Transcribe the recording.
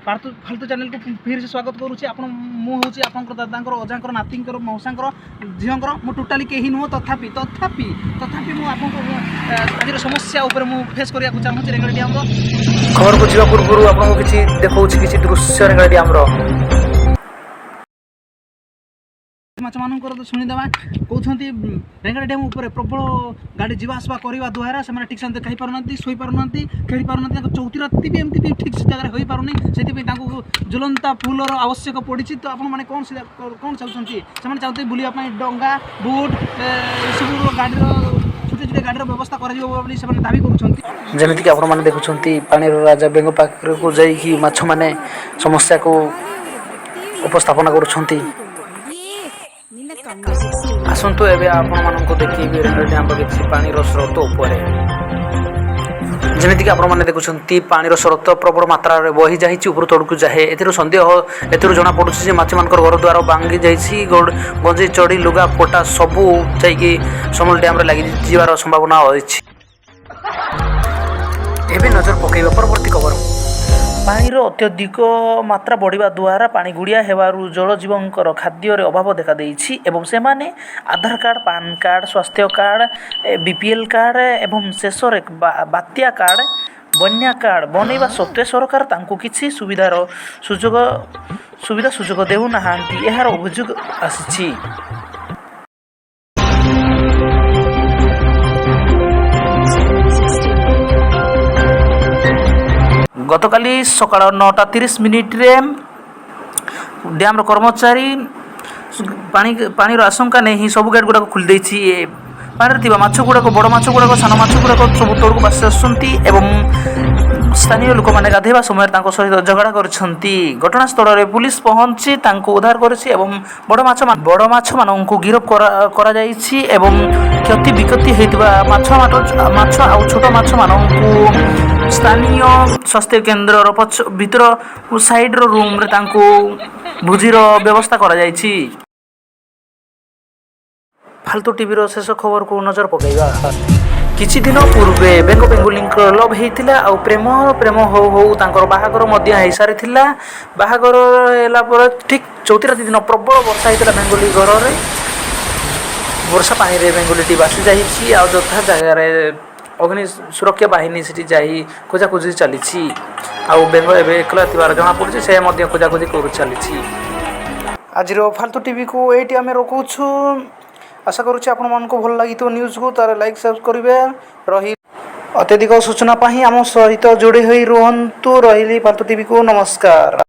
फालतू चैनल को फिर से स्वागत करुँचे मुझे आप दादा अजा नाती मौसा झीर मु टोटाली कहीं नुह तथापि तथापि तथापि आज समस्या फेस करने को चाहूँगी रेंगाली डैम खबर को जा पूर्व आपको किसी देखा कि दृश्य रेंगाली डैम माछ मानकर तो शुणीदेवा कहते रेंगाली डैम उपर प्रबल गाड़ी जावासवा करने द्वारा से ठीक से खाई पारना शोई पारना खेली पारना चौथी राति भी एमती भी ठीक से जगह हो पारनी से ज्वलंता फूलर आवश्यक पड़ी तो आपने कौन चाहते से चाहते बुलापी डंगा बोट सब गाड़ी छोटे छोटे गाड़ी व्यवस्था कर दावी करमती आपने देखुं पानी राजा बेंग पाखक जाइए माछ मैंने समस्या को उपस्थापन कर आसतु एवं आपको देखिए रेंगाली डैम किसी पानी स्रोत उपर जमीक आपने देखुं पानी स्रोत प्रबल मात्रा बही जाए ऊपर तौक जाए ए सन्देह ए जना पड़ुछि माछ मान घर द्वार भांगी जाइए गंजी चढ़ी लुगा पटा सबू जाकि समल डैम लगी जीवार संभावना अच्छी एवं नजर पकड़ परवर्ती खबर पानीर अत्यधिक मात्रा बढ़िया द्वारा पानी गुड़िया हेबारु जलजीवंकर खाद्यर अभाव देखा देइछि एवं से माने आधार कार्ड पान कार्ड स्वास्थ्य कार्ड बीपीएल कार्ड एवं शेष बात्या कार्ड बन्या कार्ड बनैबा सत्वे सरकार तांको किछि सुविधा सुजोग देउ नाहांती एहार अभियोग आसिछि। गतकाली सकाळ 9:30 डैम कर्मचारी पानी आशंका नहीं सब गेट गुड़ा खोल देछि पानी माछ गुड़ाक बड़ माछ गुड़ाक सान माछ गुड़ाक सब तौक बासी आसुंती एवं स्थानीय लोक मैंने गाधेबा समय सहित झगड़ा करछंती घटनास्थल में पुलिस पहुंची तांको उद्धार करछि एवं बड़ माछ माननकु गिरफ करा जाइछि एवं क्षति विक्षति हेतिबा माछ आ छोट माछ माननकु स्थानीय स्वास्थ्य केन्द्र भीतर साइड रूम रे तांको भोजीर व्यवस्था करा जाइछि। फालतू टीवी शेष खबर को नजर पकईवा किछि दिन पूर्वे बेंग बेंगुली लव होता आ प्रेम प्रेम हो हो बाहागर हो सारी बाहागर है ठीक चौथी राति दिन प्रबल वर्षा होता बेंगुली घर में वर्षा पानी रे बेंगुली बासी जाइए आ जथा जगार अग्नि सुरक्षा बाहिनी से जाई खोजाखोजी चली बेंग एवं एकला जना पड़ी से खोजाखोजी कर चली आज फालतू टीवी को ये आम रोकूछु आशा करुच्ची आपको भल लगी न्यूज को तार लाइक सब्सक्राइब करेंगे रही अत्यधिक सूचना आम सहित जोड़ी हुई रुहतु रही फालतू टीवी को नमस्कार।